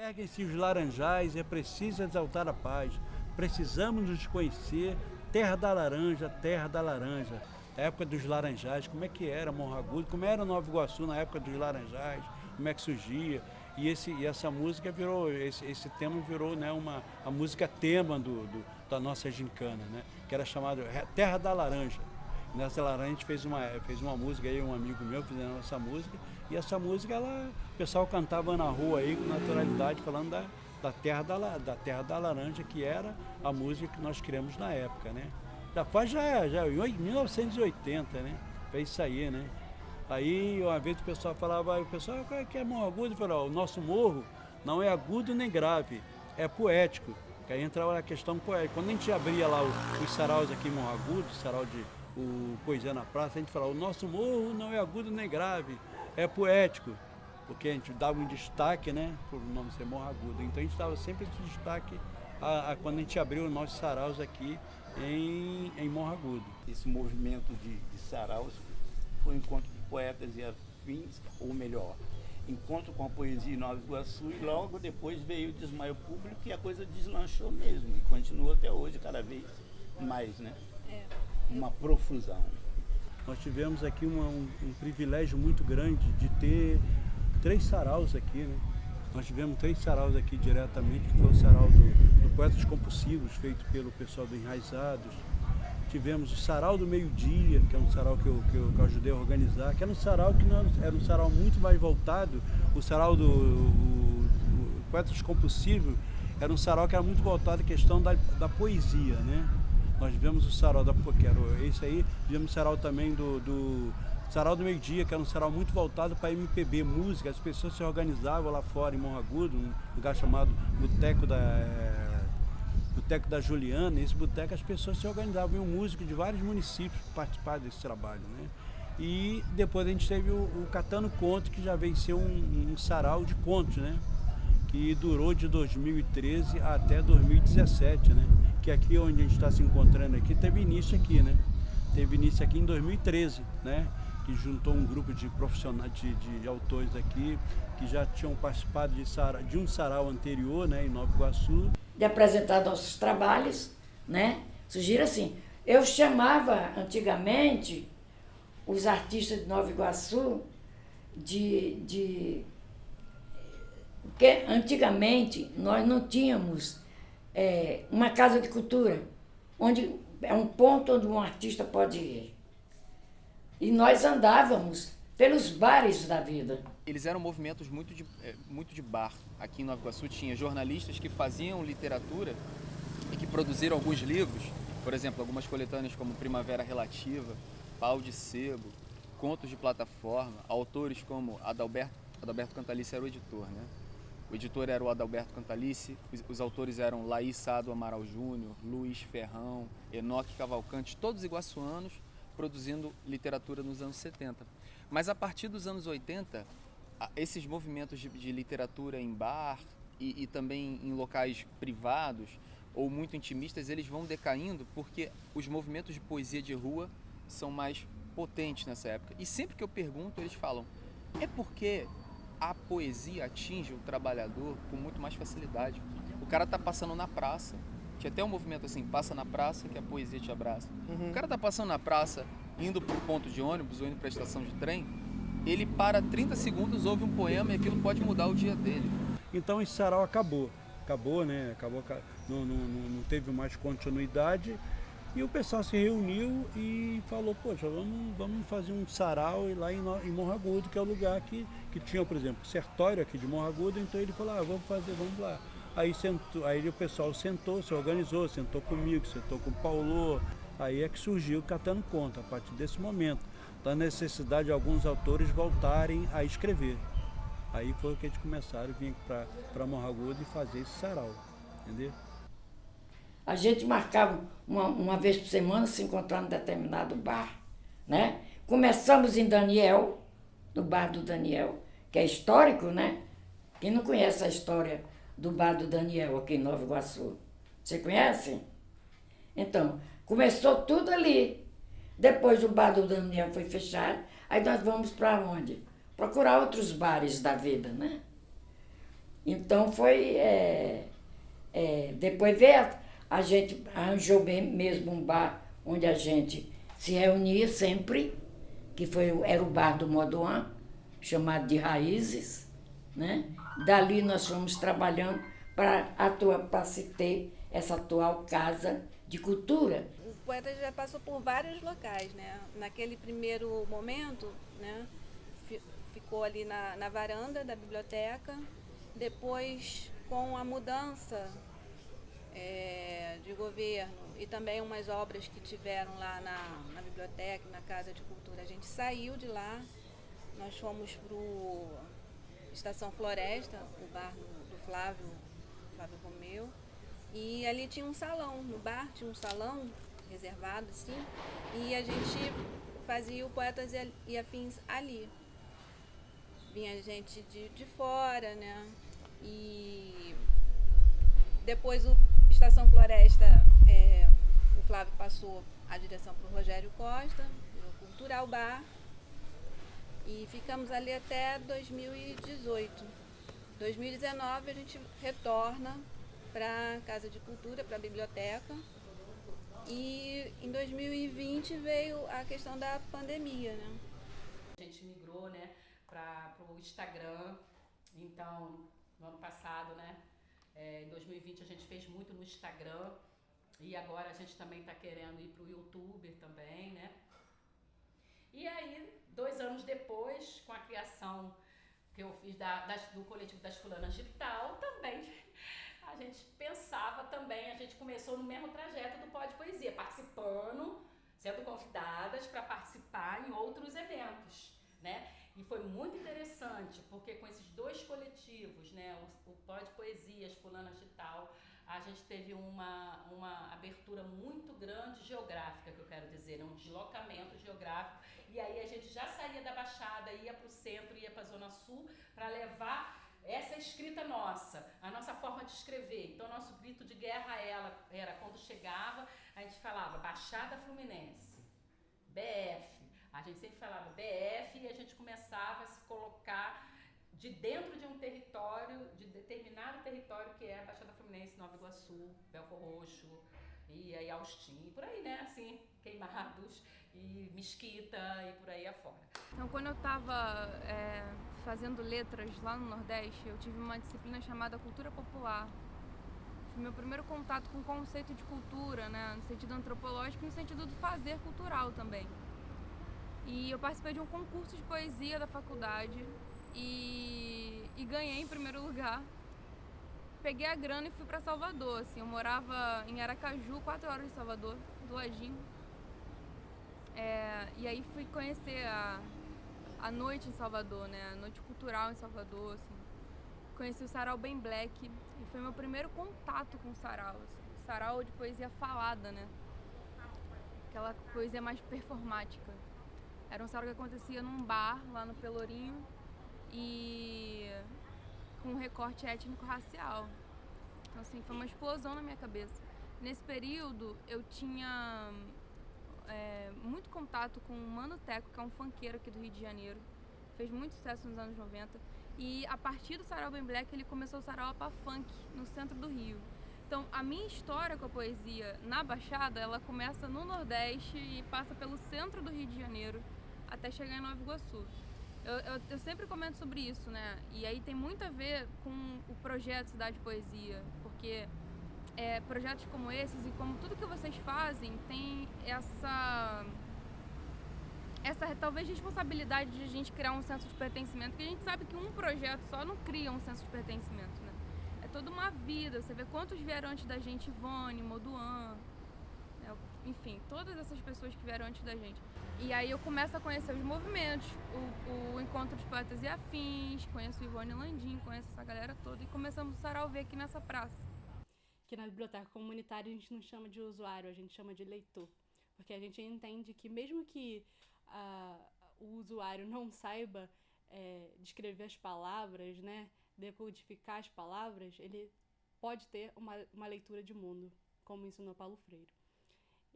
Erguem-se os laranjais, é preciso exaltar a paz. Precisamos nos conhecer, terra da laranja, terra da laranja. Época dos laranjais, como é que era Morro Agudo, como era Nova Iguaçu na época dos laranjais, como é que surgia. E essa música virou, esse tema virou, né, a música tema da nossa gincana, né, que era chamada Terra da Laranja. Nessa laranja a gente fez uma música aí, um amigo meu fizendo essa música, e essa música o pessoal cantava na rua aí com naturalidade, falando da terra da laranja, que era a música que nós criamos na época, né. Já em 1980, né, fez isso aí, né. Aí uma vez o pessoal falava, qual é que é Morro Agudo? Eu falava, o nosso morro não é agudo nem grave, é poético. Que aí entrava na questão poética. Quando a gente abria lá os saraus aqui em Morro Agudo, sarau de Poesia na Praça, a gente falava, o nosso morro não é agudo nem grave, é poético. Porque a gente dava um destaque, né, por o nome ser Morro Agudo. Então a gente dava sempre esse destaque quando a gente abriu os nossos saraus aqui em Morro Agudo. Esse movimento de saraus foi um encontro de poetas e afins, ou melhor, encontro com a poesia em Nova Iguaçu, e logo depois veio o desmaio público e a coisa deslanchou mesmo, e continua até hoje cada vez mais, né? Uma profusão. Nós tivemos aqui um privilégio muito grande de ter 3 saraus aqui, né? Nós tivemos 3 saraus aqui diretamente, que foi o sarau do Poetas Compulsivos, feito pelo pessoal do Enraizados. Tivemos o Sarau do Meio-Dia, que é um sarau que eu ajudei a organizar, que era um sarau era um sarau muito mais voltado. O sarau do Poetas Compulsivos era um sarau que era muito voltado à questão da poesia, né? Nós tivemos o sarau que era esse aí, tivemos o sarau também do Sarau do Meio-Dia, que era um sarau muito voltado para MPB, música. As pessoas se organizavam lá fora em Morro Agudo, um lugar chamado Boteco da Juliana. Nesse boteco as pessoas se organizavam, um músico de vários municípios participar desse trabalho, né? E depois a gente teve o Catando Conto, que já veio ser um sarau de contos, né? Que durou de 2013 até 2017, né? Que aqui onde a gente está se encontrando aqui, teve início aqui, né? Teve início aqui em 2013, né? Que juntou um grupo de profissionais, de autores aqui, que já tinham participado de um sarau anterior, né? Em Nova Iguaçu. De apresentar nossos trabalhos, né? Surgiram assim. Eu chamava antigamente os artistas de Nova Iguaçu porque antigamente nós não tínhamos uma casa de cultura, onde é um ponto onde um artista pode ir. E nós andávamos pelos bares da vida. Eles eram movimentos muito de bar. Aqui em Nova Iguaçu tinha jornalistas que faziam literatura e que produziram alguns livros, por exemplo, algumas coletâneas como Primavera Relativa, Pau de Sebo, Contos de Plataforma, autores como Adalberto Cantalice era o editor, né? O editor era o Adalberto Cantalice, os autores eram Laís Sado Amaral Júnior, Luiz Ferrão, Enoque Cavalcante, todos iguaçuanos, produzindo literatura nos anos 70. Mas a partir dos anos 80, esses movimentos de literatura em bar e também em locais privados ou muito intimistas, eles vão decaindo porque os movimentos de poesia de rua são mais potentes nessa época. E sempre que eu pergunto, eles falam, é porque a poesia atinge o trabalhador com muito mais facilidade. O cara tá passando na praça, tinha até um movimento assim, passa na praça que a poesia te abraça. O cara tá passando na praça, indo pro ponto de ônibus ou indo pra estação de trem, ele para 30 segundos, ouve um poema e aquilo pode mudar o dia dele. Então esse sarau acabou, né? Não teve mais continuidade. E o pessoal se reuniu e falou, poxa, vamos fazer um sarau lá em Morro Agudo, que é o lugar que tinha, por exemplo, Sertório aqui de Morro Agudo. Então ele falou, vamos lá. Aí o pessoal sentou, se organizou, sentou comigo, sentou com o Paulo. Aí é que surgiu Catando Conto, a partir desse momento, da necessidade de alguns autores voltarem a escrever. Aí foi que eles começaram a vir para Morro Agudo e fazer esse sarau, entendeu? A gente marcava uma vez por semana se encontrar em determinado bar, né? Começamos em Daniel, no bar do Daniel, que é histórico, né? Quem não conhece a história do bar do Daniel aqui em Nova Iguaçu? Você conhece? Então, começou tudo ali. Depois o bar do Daniel foi fechado, aí nós vamos para onde? Procurar outros bares da vida, né? Então foi. Depois veio, a gente arranjou mesmo um bar onde a gente se reunia sempre, que era o bar do Modoan, chamado de Raízes, né? Dali nós fomos trabalhando para se ter essa atual Casa de Cultura. O poeta já passou por vários locais, né? Naquele primeiro momento, né? Ficou ali na varanda da biblioteca. Depois, com a mudança de governo e também umas obras que tiveram lá na biblioteca, na Casa de Cultura, a gente saiu de lá. Nós fomos para o Estação Floresta, o bar do Flávio Romeu. E ali tinha um salão, no bar tinha um salão reservado, assim, e a gente fazia o Poetas e Afins ali. Vinha gente de fora, né? E depois o Estação Floresta, o Flávio passou a direção para o Rogério Costa, o Cultural Bar, e ficamos ali até 2018. 2019 a gente retorna para a Casa de Cultura, para a biblioteca. E em 2020 veio a questão da pandemia, né? A gente migrou, né, para o Instagram. Então, no ano passado, né, em 2020 a gente fez muito no Instagram. E agora a gente também está querendo ir para o YouTube também, né? E aí, 2 anos depois, com a criação que eu fiz do coletivo das Fulanas de Tal, também a gente pensava também, a gente começou no mesmo trajeto do Pod Poesia, participando, sendo convidadas para participar em outros eventos, né? E foi muito interessante, porque com esses 2 coletivos, né, o Pod Poesia, as Fulanas de Tal, a gente teve uma abertura muito grande geográfica, que eu quero dizer, um deslocamento geográfico. E aí a gente já saía da Baixada, ia para o centro, ia para a Zona Sul, para levar essa escrita nossa, a nossa forma de escrever. Então, nosso grito de guerra era quando chegava, a gente falava Baixada Fluminense, BF. A gente sempre falava BF e a gente começava a se colocar de dentro de um território, de determinado território que é a Baixada Fluminense, Nova Iguaçu, Belfor Roxo, e aí Austin, por aí, né, assim, Queimados, e Mesquita, e por aí afora. Então, quando eu estava fazendo letras lá no Nordeste, eu tive uma disciplina chamada Cultura Popular. Foi meu primeiro contato com o conceito de cultura, né, no sentido antropológico e no sentido do fazer cultural também. E eu participei de um concurso de poesia da faculdade e ganhei em primeiro lugar. Peguei a grana e fui para Salvador, assim, eu morava em Aracaju, 4 horas de Salvador, do ladinho. E aí fui conhecer a noite em Salvador, né, a noite cultural em Salvador, assim. Conheci o Sarau Bem Black e foi meu primeiro contato com o sarau, assim. Sarau de poesia falada, né, aquela poesia mais performática. Era um sarau que acontecia num bar lá no Pelourinho e com um recorte étnico-racial. Então, assim, foi uma explosão na minha cabeça. Nesse período, eu tinha muito contato com o Mano Teco, que é um funkeiro aqui do Rio de Janeiro. Fez muito sucesso nos anos 90. E a partir do Sarau Bem Black, ele começou o Sarau Apa Funk, no centro do Rio. Então, a minha história com a poesia na Baixada, ela começa no Nordeste e passa pelo centro do Rio de Janeiro, até chegar em Nova Iguaçu. Eu sempre comento sobre isso, né? E aí tem muito a ver com o projeto Cidade Poesia, porque projetos como esses e como tudo que vocês fazem tem essa talvez responsabilidade de a gente criar um senso de pertencimento, porque a gente sabe que um projeto só não cria um senso de pertencimento, né? É toda uma vida, você vê quantos vieram antes da gente, Ivone, Moduan, né? Enfim, todas essas pessoas que vieram antes da gente. E aí eu começo a conhecer os movimentos, o Encontro de Poetas e Afins, conheço o Ivone Landim, conheço essa galera toda e começamos o Sarau V aqui nessa praça. Que na biblioteca comunitária a gente não chama de usuário, a gente chama de leitor. Porque a gente entende que mesmo que o usuário não saiba descrever as palavras, né, decodificar as palavras, ele pode ter uma leitura de mundo, como ensinou Paulo Freire.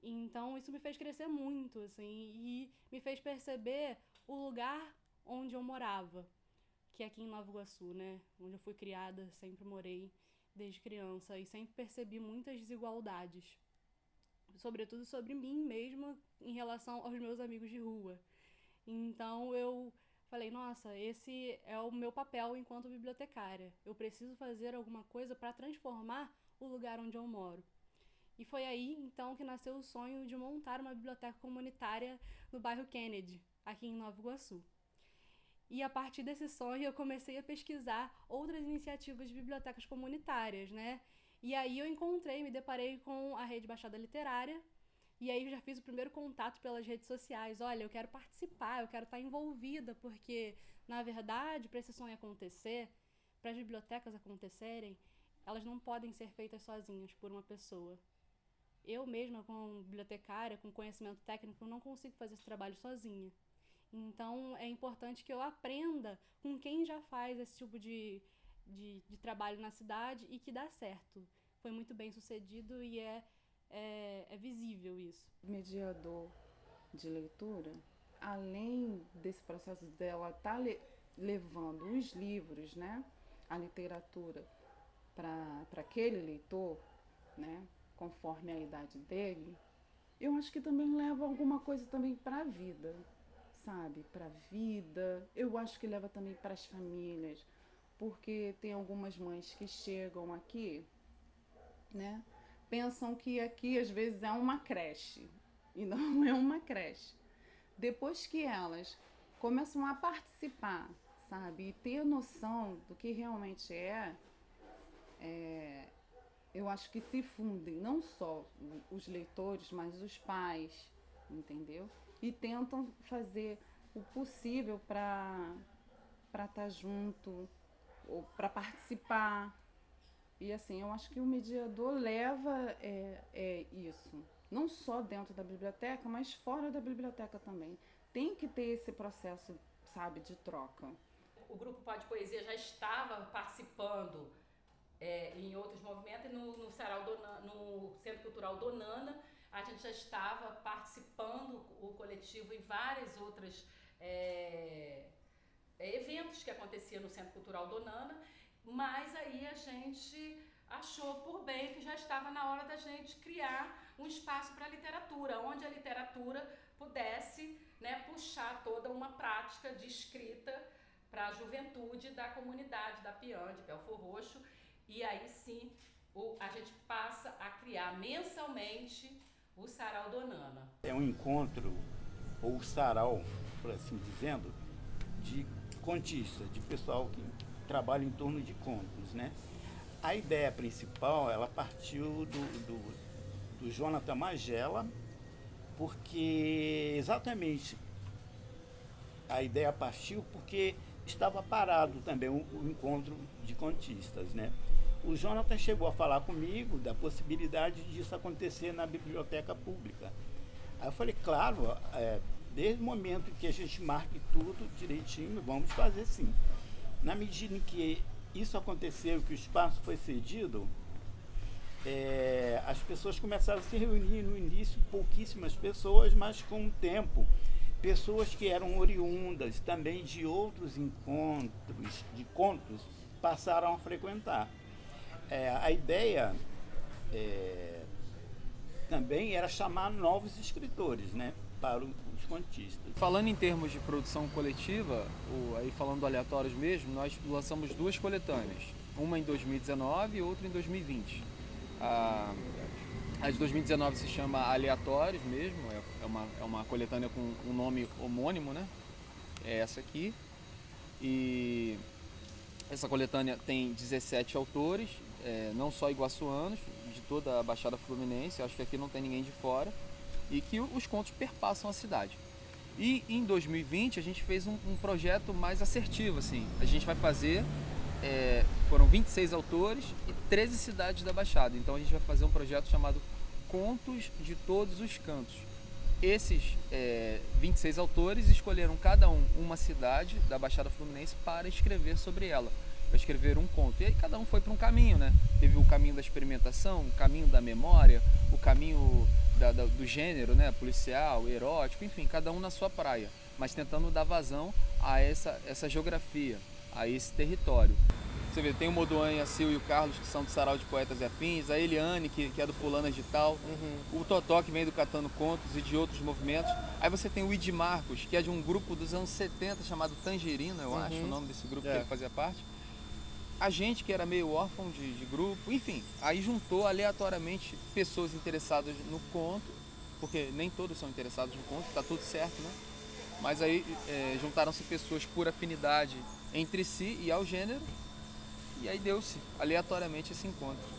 Então isso me fez crescer muito, assim, e me fez perceber o lugar onde eu morava, que é aqui em Nova Iguaçu, né? Onde eu fui criada, sempre morei desde criança e sempre percebi muitas desigualdades, sobretudo sobre mim mesma em relação aos meus amigos de rua. Então eu falei, nossa, esse é o meu papel enquanto bibliotecária. Eu preciso fazer alguma coisa para transformar o lugar onde eu moro. E foi aí, então, que nasceu o sonho de montar uma biblioteca comunitária no bairro Kennedy, aqui em Nova Iguaçu. E a partir desse sonho eu comecei a pesquisar outras iniciativas de bibliotecas comunitárias, né? E aí eu me deparei com a Rede Baixada Literária, e aí eu já fiz o primeiro contato pelas redes sociais. Olha, eu quero participar, eu quero estar envolvida, porque, na verdade, para esse sonho acontecer, para as bibliotecas acontecerem, elas não podem ser feitas sozinhas por uma pessoa. Eu mesma, como bibliotecária, com conhecimento técnico, não consigo fazer esse trabalho sozinha. Então, é importante que eu aprenda com quem já faz esse tipo de trabalho na cidade e que dá certo. Foi muito bem sucedido e é visível isso. Mediador de leitura, além desse processo dela estar levando os livros, né, a literatura para aquele leitor, né, conforme a idade dele, eu acho que também leva alguma coisa também para a vida, sabe? Para a vida, eu acho que leva também para as famílias, porque tem algumas mães que chegam aqui, né, pensam que aqui às vezes é uma creche, e não é uma creche. Depois que elas começam a participar, sabe, e ter noção do que realmente eu acho que se fundem não só os leitores, mas os pais, entendeu? E tentam fazer o possível para estar junto, ou para participar. E assim, eu acho que o mediador leva isso, não só dentro da biblioteca, mas fora da biblioteca também. Tem que ter esse processo, sabe, de troca. O Grupo Pode Poesia já estava participando em outros movimentos, e no Centro Cultural Donana, a gente já estava participando, o coletivo, em vários outros eventos que aconteciam no Centro Cultural Donana, mas aí a gente achou por bem que já estava na hora da gente criar um espaço para a literatura, onde a literatura pudesse, né, puxar toda uma prática de escrita para a juventude da comunidade da Piand, de Belfor Roxo. E aí sim, a gente passa a criar mensalmente o Sarau Donana. É um encontro, ou sarau, por assim dizendo, de contistas, de pessoal que trabalha em torno de contos, né? A ideia principal, ela partiu do Jonathan Magela, porque exatamente a ideia partiu porque estava parado também o encontro de contistas, né? O Jonathan chegou a falar comigo da possibilidade disso acontecer na biblioteca pública. Aí eu falei, claro, desde o momento que a gente marque tudo direitinho, vamos fazer sim. Na medida em que isso aconteceu, que o espaço foi cedido, as pessoas começaram a se reunir. No início, pouquíssimas pessoas, mas com o tempo, pessoas que eram oriundas também de outros encontros, de contos, passaram a frequentar. A ideia também era chamar novos escritores, né, para os contistas. Falando em termos de produção coletiva, aí falando aleatórios mesmo, nós lançamos 2 coletâneas, uma em 2019 e outra em 2020. A de 2019 se chama Aleatórios mesmo, é uma coletânea com um nome homônimo, né? É essa aqui. E essa coletânea tem 17 autores, não só iguaçuanos, de toda a Baixada Fluminense, acho que aqui não tem ninguém de fora, e que os contos perpassam a cidade. E em 2020 a gente fez um projeto mais assertivo, assim. A gente vai fazer, foram 26 autores e 13 cidades da Baixada. Então a gente vai fazer um projeto chamado Contos de Todos os Cantos. Esses 26 autores escolheram cada uma cidade da Baixada Fluminense para escrever sobre ela, para escrever um conto. E aí cada um foi para um caminho, né? Teve o caminho da experimentação, o caminho da memória, o caminho do gênero, né? Policial, erótico, enfim, cada um na sua praia, mas tentando dar vazão a essa geografia. a esse território. Você vê, tem o Modoan, a Sil e o Carlos, que são do Sarau de Poetas e Afins, a Eliane, que é do Fulanas de Tal, o Totó, que vem do Catando Contos e de outros movimentos. Aí você tem o Id Marcos, que é de um grupo dos anos 70 chamado Tangerina, eu acho o nome desse grupo que ele fazia parte. A gente que era meio órfão de grupo, enfim, aí juntou aleatoriamente pessoas interessadas no conto, porque nem todos são interessados no conto, tá tudo certo, né? Mas aí juntaram-se pessoas por afinidade entre si e ao gênero, e aí deu-se aleatoriamente esse encontro.